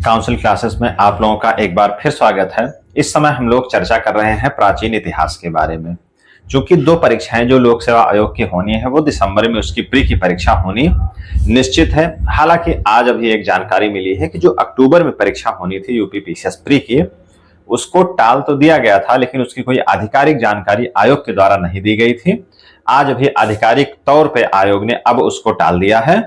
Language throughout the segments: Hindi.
काउंसिल क्लासेस में आप लोगों का एक बार फिर स्वागत है। इस समय हम लोग चर्चा कर रहे हैं प्राचीन इतिहास के बारे में। चूंकि दो परीक्षाएं जो लोक सेवा आयोग की होनी है वो दिसंबर में उसकी प्री की परीक्षा होनी निश्चित है। हालांकि आज अभी एक जानकारी मिली है कि जो अक्टूबर में परीक्षा होनी थी यूपी पीसीएस प्री की, उसको टाल तो दिया गया था, लेकिन उसकी कोई आधिकारिक जानकारी आयोग के द्वारा नहीं दी गई थी। आज अभी आधिकारिक तौर पे आयोग ने अब उसको टाल दिया है।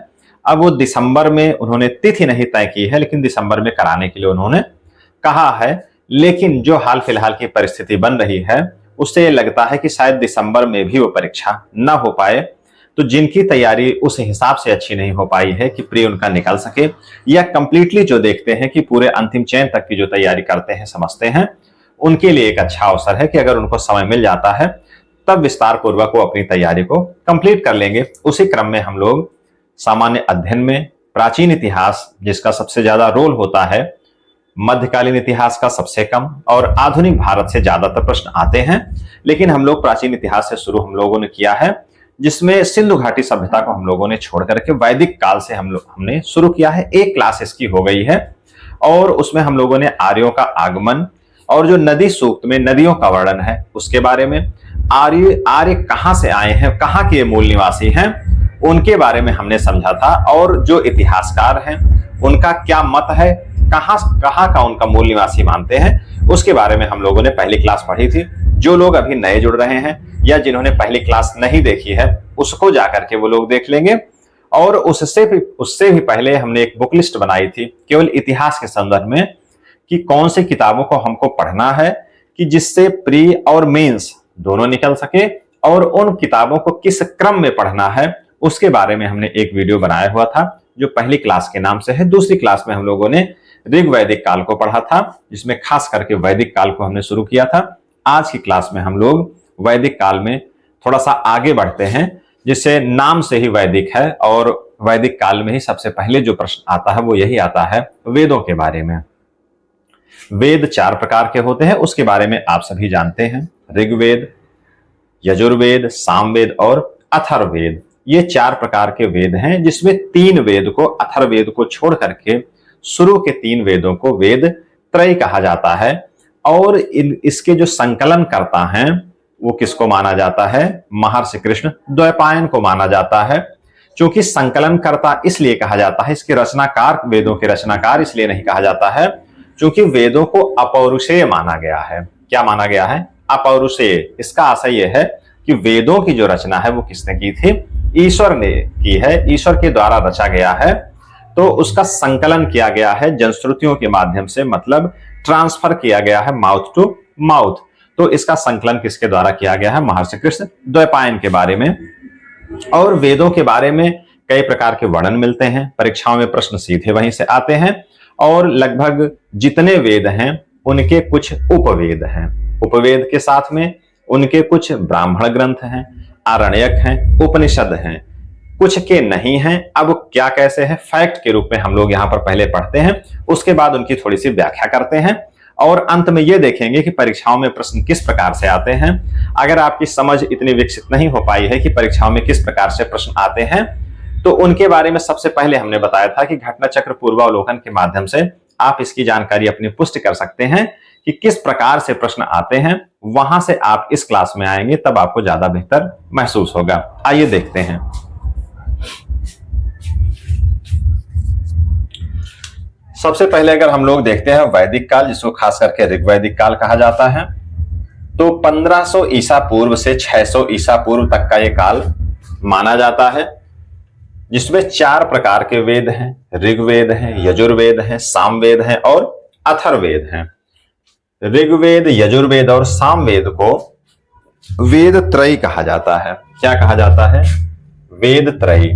अब वो दिसंबर में उन्होंने तिथि नहीं तय की है, लेकिन दिसंबर में कराने के लिए उन्होंने कहा है। लेकिन जो हाल फिलहाल की परिस्थिति बन रही है उससे ये लगता है कि शायद दिसंबर में भी वो परीक्षा न हो पाए। तो जिनकी तैयारी उस हिसाब से अच्छी नहीं हो पाई है कि प्री उनका निकल सके, या कंप्लीटली जो देखते हैं कि पूरे अंतिम चयन तक की जो तैयारी करते हैं समझते हैं, उनके लिए एक अच्छा अवसर है कि अगर उनको समय मिल जाता है तब विस्तार पूर्वक वो अपनी तैयारी को कंप्लीट कर लेंगे। उसी क्रम में हम लोग सामान्य अध्ययन में प्राचीन इतिहास, जिसका सबसे ज्यादा रोल होता है, मध्यकालीन इतिहास का सबसे कम, और आधुनिक भारत से ज्यादातर प्रश्न आते हैं। लेकिन हम लोग प्राचीन इतिहास से शुरू हम लोगों ने किया है, जिसमें सिंधु घाटी सभ्यता को हम लोगों ने छोड़ करके वैदिक काल से हमने शुरू किया है। एक क्लास इसकी हो गई है और उसमें हम लोगों ने आर्यों का आगमन और जो नदी सूक्त में नदियों का वर्णन है उसके बारे में, आर्य कहां से आए हैं, कहां के मूल निवासी हैं, उनके बारे में हमने समझा था। और जो इतिहासकार हैं उनका क्या मत है, कहां का उनका मूल निवासी मानते हैं, उसके बारे में हम लोगों ने पहली क्लास पढ़ी थी। जो लोग अभी नए जुड़ रहे हैं या जिन्होंने पहली क्लास नहीं देखी है उसको जाकर के वो लोग देख लेंगे। और उससे भी पहले हमने एक बुक लिस्ट बनाई थी केवल इतिहास के संदर्भ में कि कौन सी किताबों को हमको पढ़ना है कि जिससे प्री और मेंस दोनों निकल सके, और उन किताबों को किस क्रम में पढ़ना है उसके बारे में हमने एक वीडियो बनाया हुआ था जो पहली क्लास के नाम से है। दूसरी क्लास में हम लोगों ने ऋग वैदिक काल को पढ़ा था, जिसमें खास करके वैदिक काल को हमने शुरू किया था। आज की क्लास में हम लोग वैदिक काल में थोड़ा सा आगे बढ़ते हैं, जिससे नाम से ही वैदिक है, और वैदिक काल में ही सबसे पहले जो प्रश्न आता है वो यही आता है वेदों के बारे में। वेद 4 प्रकार के होते हैं, उसके बारे में आप सभी जानते हैं। ऋग्वेद, यजुर्वेद, सामवेद और अथर्ववेद, ये 4 प्रकार के वेद हैं, जिसमें 3 वेद को, अथर्ववेद को छोड़ करके शुरू के 3 वेदों को वेद त्रय कहा जाता है। और इसके जो संकलन करता है वो किसको माना जाता है? महर्षि कृष्ण द्वैपायन को माना जाता है। क्योंकि संकलन करता इसलिए कहा जाता है, इसके रचनाकार, वेदों के रचनाकार इसलिए नहीं कहा जाता है क्योंकि वेदों को अपौरुषेय माना गया है। क्या माना गया है? अपौरुषेय। इसका आशय यह है कि वेदों की जो रचना है वो किसने की थी? ईश्वर ने की है, ईश्वर के द्वारा रचा गया है। तो उसका संकलन किया गया है जनश्रुतियों के माध्यम से, मतलब ट्रांसफर किया गया है माउथ टू माउथ। तो इसका संकलन किसके द्वारा किया गया है? महर्षि कृष्ण द्वैपायन के बारे में। और वेदों के बारे में कई प्रकार के वर्णन मिलते हैं, परीक्षाओं में प्रश्न सीधे वहीं से आते हैं। और लगभग जितने वेद हैं उनके कुछ उपवेद हैं, उपवेद के साथ में उनके कुछ ब्राह्मण ग्रंथ हैं, आरण्यक हैं, उपनिषद हैं, कुछ के नहीं हैं। अब क्या कैसे है, फैक्ट के रूप में हम लोग यहाँ पर पहले पढ़ते हैं, उसके बाद उनकी थोड़ी सी व्याख्या करते हैं, और अंत में ये देखेंगे कि परीक्षाओं में प्रश्न किस प्रकार से आते हैं। अगर आपकी समझ इतनी विकसित नहीं हो पाई है कि परीक्षाओं में किस प्रकार से प्रश्न आते हैं, तो उनके बारे में सबसे पहले हमने बताया था कि घटना चक्र पूर्वावलोकन के माध्यम से आप इसकी जानकारी अपनी पुष्टि कर सकते हैं कि किस प्रकार से प्रश्न आते हैं। वहां से आप इस क्लास में आएंगे तब आपको ज्यादा बेहतर महसूस होगा। आइए देखते हैं। सबसे पहले अगर हम लोग देखते हैं वैदिक काल, जिसको खास करके ऋग्वैदिक काल कहा जाता है, तो 1500 ईसा पूर्व से 600 ईसा पूर्व तक का यह काल माना जाता है, जिसमें 4 प्रकार के वेद हैं। ऋग्वेद है, यजुर्वेद है, सामवेद है और अथर्ववेद है। ऋग्वेद, यजुर्वेद और सामवेद को वेद त्रयी कहा जाता है। क्या कहा जाता है? वेद त्रयी।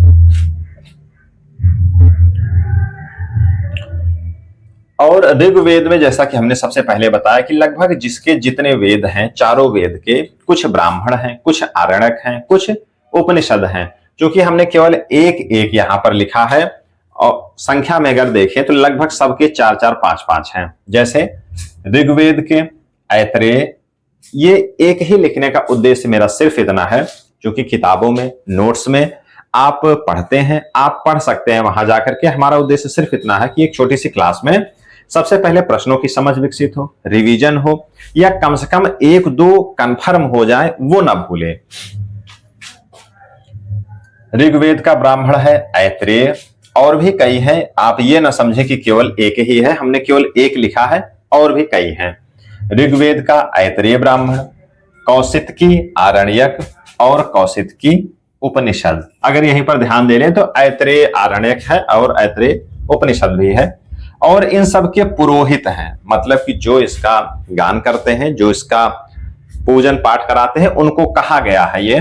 और ऋग्वेद में जैसा कि हमने सबसे पहले बताया कि लगभग जिसके जितने वेद हैं, चारों वेद के, कुछ ब्राह्मण हैं, कुछ आरण्यक हैं, कुछ उपनिषद हैं। क्योंकि हमने केवल एक एक यहां पर लिखा है, और संख्या में अगर देखें तो लगभग सबके 4-4, 5-5 हैं। जैसे ऋग्वेद के ऐतरेय, ये एक ही लिखने का उद्देश्य मेरा सिर्फ इतना है, क्योंकि किताबों में, नोट्स में आप पढ़ते हैं, आप पढ़ सकते हैं वहां जाकर के। हमारा उद्देश्य सिर्फ इतना है कि एक छोटी सी क्लास में सबसे पहले प्रश्नों की समझ विकसित हो, रिवीजन हो, या कम से कम एक दो कंफर्म हो जाए, वो ना भूले। ऋग्वेद का ब्राह्मण है ऐत्रेय, और भी कई हैं, आप ये ना समझे कि केवल एक ही है, हमने केवल एक लिखा है, और भी कई हैं। ऋग्वेद का ऐत्रेय ब्राह्मण, कौशितकी आरण्यक और कौशितकी उपनिषद। अगर यहीं पर ध्यान दे लें तो ऐत्रेय आरण्यक है और ऐत्रेय उपनिषद भी है, और इन सब के पुरोहित हैं, मतलब कि जो इसका गान करते हैं, जो इसका पूजन पाठ कराते हैं, उनको कहा गया है ये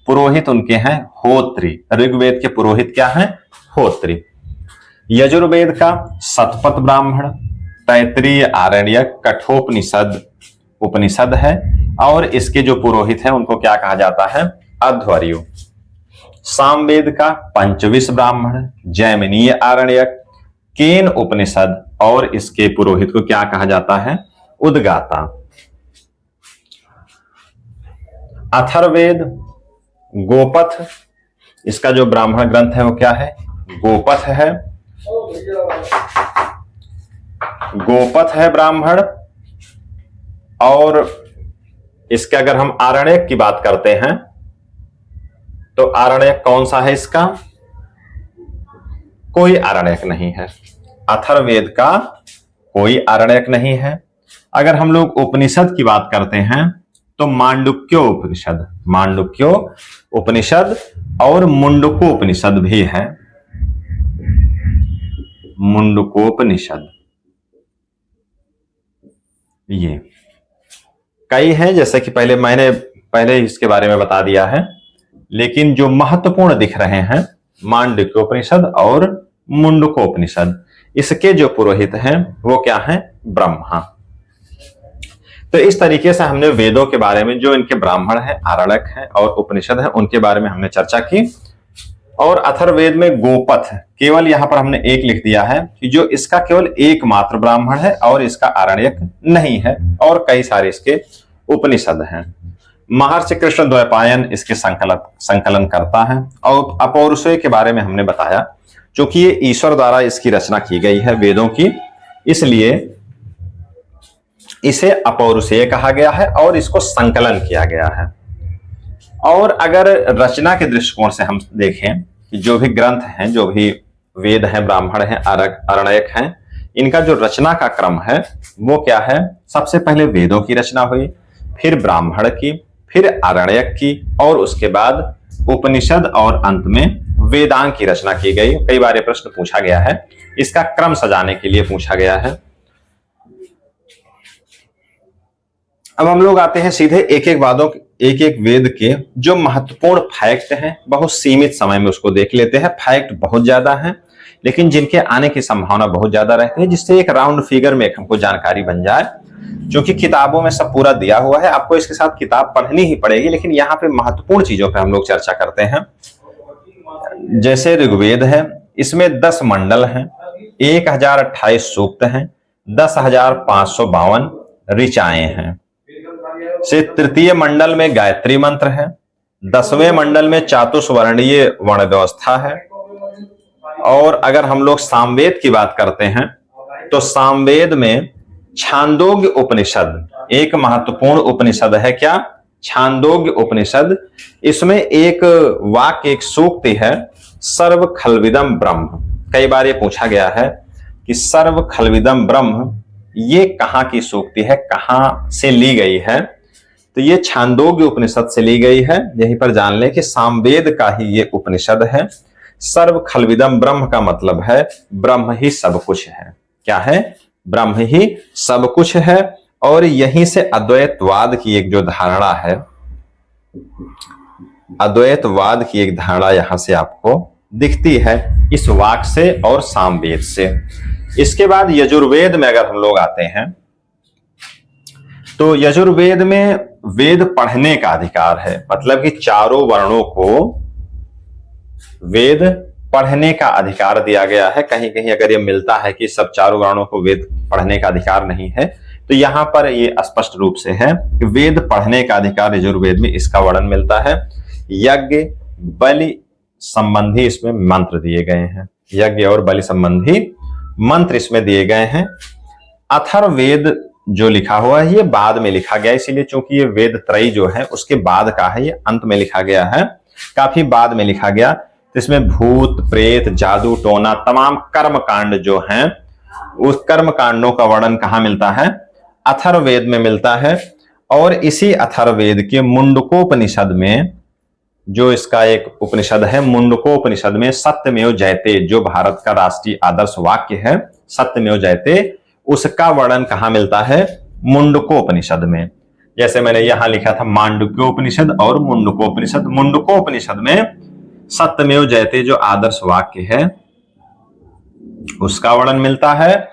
पुरोहित उनके हैं होत्री। ऋग्वेद के पुरोहित क्या हैं? होत्री। यजुर्वेद का शतपथ ब्राह्मण, तैत्रीय आरण्यक, कठोपनिषद उपनिषद है, और इसके जो पुरोहित हैं उनको क्या कहा जाता है? अध्वर्यु। सामवेद का पंचविश ब्राह्मण, जैमिनीय आरण्यक, केन उपनिषद, और इसके पुरोहित को क्या कहा जाता है? उद्गाता। अथर्ववेद गोपथ, इसका जो ब्राह्मण ग्रंथ है वो क्या है? गोपथ है। गोपथ है ब्राह्मण। और इसके अगर हम आरण्यक की बात करते हैं तो आरण्यक कौन सा है इसका? कोई आरण्यक नहीं है। अथर्ववेद का कोई आरण्यक नहीं है। अगर हम लोग उपनिषद की बात करते हैं तो मांडुक्यो उपनिषद, मांडुक्यो उपनिषद और मुंडकोपनिषद भी है। मुंडकोपनिषद, ये कई हैं, जैसे कि मैंने पहले इसके बारे में बता दिया है, लेकिन जो महत्वपूर्ण दिख रहे हैं मांडुक्योपनिषद और मुंडकोपनिषद, इसके जो पुरोहित हैं वो क्या हैं? ब्रह्मा। तो इस तरीके से हमने वेदों के बारे में, जो इनके ब्राह्मण हैं, आरण्यक हैं और उपनिषद हैं, उनके बारे में हमने चर्चा की। और अथर्ववेद में गोपथ, केवल यहां पर हमने एक लिख दिया है कि जो इसका केवल एकमात्र ब्राह्मण है और इसका आरण्यक नहीं है, और कई सारे इसके उपनिषद हैं। महर्षि कृष्ण द्वैपायन इसके संकलन करता है। और अपौरुषेय के बारे में हमने बताया, क्योंकि ये ईश्वर द्वारा इसकी रचना की गई है वेदों की, इसलिए इसे अपौरुषेय कहा गया है और इसको संकलन किया गया है। और अगर रचना के दृष्टिकोण से हम देखें कि जो भी ग्रंथ हैं, जो भी वेद हैं, ब्राह्मण हैं, आरण्यक हैं, इनका जो रचना का क्रम है वो क्या है? सबसे पहले वेदों की रचना हुई, फिर ब्राह्मण की, फिर आरण्यक की, और उसके बाद उपनिषद, और अंत में वेदांग की रचना की गई। कई बार ये प्रश्न पूछा गया है, इसका क्रम सजाने के लिए पूछा गया है। अब हम लोग आते हैं सीधे एक एक वेद के जो महत्वपूर्ण फैक्ट हैं, बहुत सीमित समय में उसको देख लेते हैं। फैक्ट बहुत ज्यादा हैं, लेकिन जिनके आने की संभावना बहुत ज्यादा रहती है, जिससे एक राउंड फिगर में हमको जानकारी बन जाए। क्योंकि किताबों में सब पूरा दिया हुआ है, आपको इसके साथ किताब पढ़नी ही पड़ेगी, लेकिन यहाँ पे महत्वपूर्ण चीजों पे हम लोग चर्चा करते हैं। जैसे ऋग्वेद है, इसमें 10 मंडल हैं, 1028 सूक्त हैं, 10,552 ऋचाएं हैं। से तृतीय मंडल में गायत्री मंत्र है, 10वें मंडल में चातुस्वर्णीय वर्ण व्यवस्था है। और अगर हम लोग सामवेद की बात करते हैं तो सामवेद में छांदोग्य उपनिषद एक महत्वपूर्ण उपनिषद है। क्या? छांदोग्य उपनिषद। इसमें एक वाक्य, एक सूक्ति है, सर्व खलविदम ब्रह्म। कई बार ये पूछा गया है कि सर्व खलविदम ब्रह्म ये कहाँ की सूक्ति है, कहाँ से ली गई है? तो ये छांदोग्य उपनिषद से ली गई है। यहीं पर जान लें कि सामवेद का ही ये उपनिषद है। सर्व खलविदम ब्रह्म का मतलब है ब्रह्म ही सब कुछ है। क्या है? ब्रह्म ही सब कुछ है। और यहीं से अद्वैतवाद की एक जो धारणा है, अद्वैतवाद की एक धारणा यहां से आपको दिखती है, इस वाक्य से और सामवेद से। इसके बाद यजुर्वेद में अगर हम लोग आते हैं तो यजुर्वेद में वेद पढ़ने का अधिकार है, मतलब कि चारों वर्णों को वेद पढ़ने का अधिकार दिया गया है। कहीं कहीं अगर ये मिलता है कि सब चारों वर्णों को वेद पढ़ने का अधिकार नहीं है, तो यहां पर ये स्पष्ट रूप से है कि वेद पढ़ने का अधिकार यजुर्वेद में इसका वर्णन मिलता है। यज्ञ बलि संबंधी इसमें मंत्र दिए गए हैं, यज्ञ और बलि संबंधी मंत्र इसमें दिए गए हैं। अथर्ववेद जो लिखा हुआ है ये बाद में लिखा गया, इसीलिए चूंकि ये वेद त्रयी जो है उसके बाद का है, ये अंत में लिखा गया है, काफी बाद में लिखा गया। तो इसमें भूत प्रेत जादू टोना तमाम कर्म कांड जो हैं उस कर्म कांडों का वर्णन कहाँ मिलता है? अथर्ववेद में मिलता है। और इसी अथर्ववेद के मुंडकोपनिषद में, जो इसका एक उपनिषद है, मुंडकोपनिषद में सत्यमेव जयते, जो भारत का राष्ट्रीय आदर्श वाक्य है सत्यमेव जयते, उसका वर्णन कहाँ मिलता है? मुंडकोपनिषद में। जैसे मैंने यहां लिखा था मांडुक्योपनिषद और मुंडकोपनिषद। मुंडकोपनिषद में सत्यमेव जयते जो आदर्श वाक्य है उसका वर्णन मिलता है,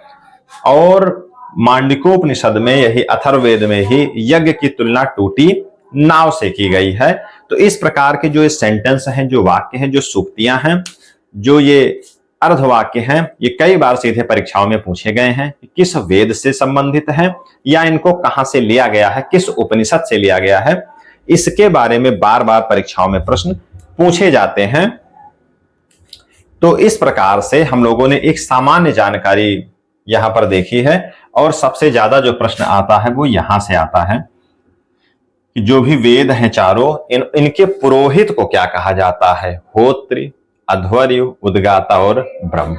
और मांडुक्योपनिषद में यही अथर्ववेद में ही यज्ञ की तुलना टूटी नाव से की गई है। तो इस प्रकार के जो सेंटेंस हैं, जो वाक्य हैं, जो सूक्तियां हैं, जो ये अर्धवाक्य हैं, ये कई बार सीधे परीक्षाओं में पूछे गए हैं। किस वेद से संबंधित है या इनको कहां से लिया गया है, किस उपनिषद से लिया गया है, इसके बारे में बार बार परीक्षाओं में प्रश्न पूछे जाते हैं। तो इस प्रकार से हम लोगों ने एक सामान्य जानकारी यहां पर देखी है। और सबसे ज्यादा जो प्रश्न आता है वो यहां से आता है कि जो भी वेद हैं चारों, इनके पुरोहित को क्या कहा जाता है? होत्री, अध्वर्यु, उद्गाता और ब्रह्म।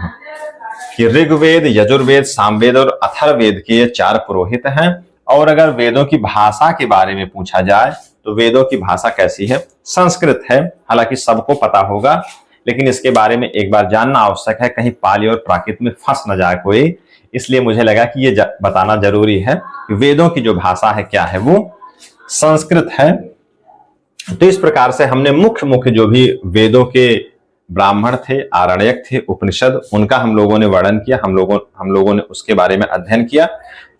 कि ऋग्वेद, यजुर्वेद, सामवेद और अथर्ववेद के ये चार पुरोहित हैं। और अगर वेदों की भाषा के बारे में पूछा जाए तो वेदों की भाषा कैसी है? संस्कृत है। हालांकि सबको पता होगा, लेकिन इसके बारे में एक बार जानना आवश्यक है, कहीं पाली और प्राकृत में फंस न जाए कोई। इसलिए मुझे लगा कि ये बताना जरूरी है कि वेदों की जो भाषा है क्या है, वो संस्कृत है। तो इस प्रकार से हमने मुख्य जो भी वेदों के ब्राह्मण थे, आरण्यक थे, उपनिषद, उनका हम लोगों ने वर्णन किया, हम लोगों ने उसके बारे में अध्ययन किया।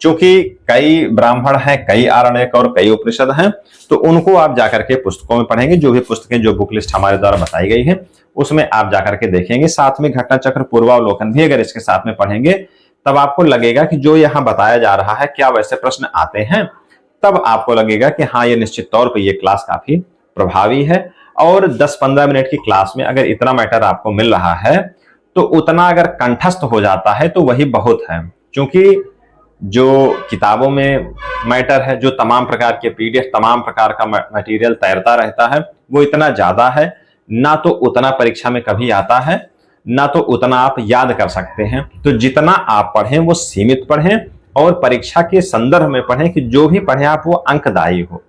क्योंकि कई ब्राह्मण हैं, कई आरण्यक और कई उपनिषद हैं, तो उनको आप जाकर के पुस्तकों में पढ़ेंगे। जो भी पुस्तकें, जो बुक लिस्ट हमारे द्वारा बताई गई है उसमें आप जाकर के देखेंगे। साथ में घटना चक्र, पूर्वावलोकन भी अगर इसके साथ में पढ़ेंगे तब आपको लगेगा कि जो यहाँ बताया जा रहा है क्या वैसे प्रश्न आते हैं। तब आपको लगेगा कि हाँ, ये निश्चित तौर पर ये क्लास काफी प्रभावी है। और 10-15 मिनट की क्लास में अगर इतना मैटर आपको मिल रहा है तो उतना अगर कंठस्थ हो जाता है तो वही बहुत है। क्योंकि जो किताबों में मैटर है, जो तमाम प्रकार के पीडीएफ, तमाम प्रकार का मटेरियल तैरता रहता है, वो इतना ज्यादा है, ना तो उतना परीक्षा में कभी आता है, ना तो उतना आप याद कर सकते हैं। तो जितना आप पढ़ें वो सीमित पढ़ें और परीक्षा के संदर्भ में पढ़ें कि जो भी पढ़ें आप वो अंकदायी हो।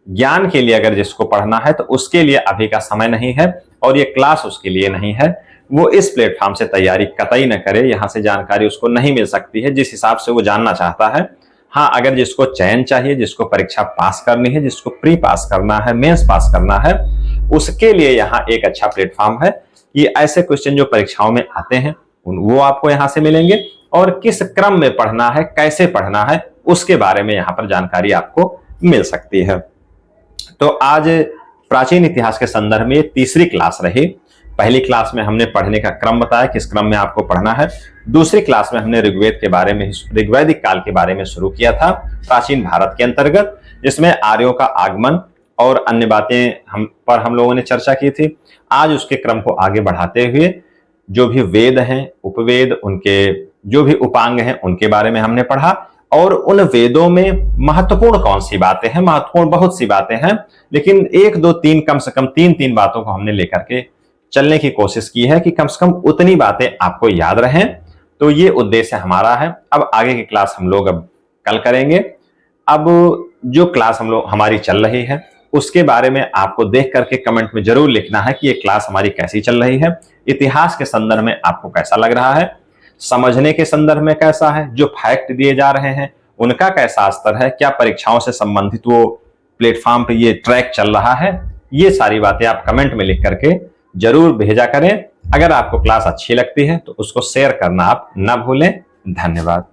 ज्ञान के लिए अगर जिसको पढ़ना है तो उसके लिए अभी का समय नहीं है और ये क्लास उसके लिए नहीं है। वो इस प्लेटफॉर्म से तैयारी कतई न करे, यहाँ से जानकारी उसको नहीं मिल सकती है जिस हिसाब से वो जानना चाहता है। हाँ, अगर जिसको चयन चाहिए, जिसको परीक्षा पास करनी है, जिसको प्री पास करना है, मेंस पास करना है, उसके लिए यहाँ एक अच्छा प्लेटफॉर्म है। ये ऐसे क्वेश्चन जो परीक्षाओं में आते हैं वो आपको यहाँ से मिलेंगे, और किस क्रम में पढ़ना है, कैसे पढ़ना है, उसके बारे में यहाँ पर जानकारी आपको मिल सकती है। तो आज प्राचीन इतिहास के संदर्भ में तीसरी क्लास रही। पहली क्लास में हमने पढ़ने का क्रम बताया, किस क्रम में आपको पढ़ना है। दूसरी क्लास में हमने ऋग्वेद के बारे में, ऋग्वैदिक काल के बारे में शुरू किया था, प्राचीन भारत के अंतर्गत, जिसमें आर्यों का आगमन और अन्य बातें हम लोगों ने चर्चा की थी। आज उसके क्रम को आगे बढ़ाते हुए जो भी वेद हैं, उपवेद, उनके जो भी उपांग हैं, उनके बारे में हमने पढ़ा। और उन वेदों में महत्वपूर्ण कौन सी बातें हैं? महत्वपूर्ण बहुत सी बातें हैं, लेकिन 1, 2, 3, कम से कम 3 बातों को हमने लेकर के चलने की कोशिश की है कि कम से कम उतनी बातें आपको याद रहें। तो ये उद्देश्य हमारा है। अब आगे की क्लास हम लोग अब कल करेंगे। अब जो क्लास हमारी चल रही है उसके बारे में आपको देख करके कमेंट में जरूर लिखना है कि ये क्लास हमारी कैसी चल रही है, इतिहास के संदर्भ में आपको कैसा लग रहा है, समझने के संदर्भ में कैसा है, जो फैक्ट दिए जा रहे हैं उनका कैसा स्तर है, क्या परीक्षाओं से संबंधित वो प्लेटफॉर्म पे ये ट्रैक चल रहा है। ये सारी बातें आप कमेंट में लिख करके जरूर भेजा करें। अगर आपको क्लास अच्छी लगती है तो उसको शेयर करना आप ना भूलें। धन्यवाद।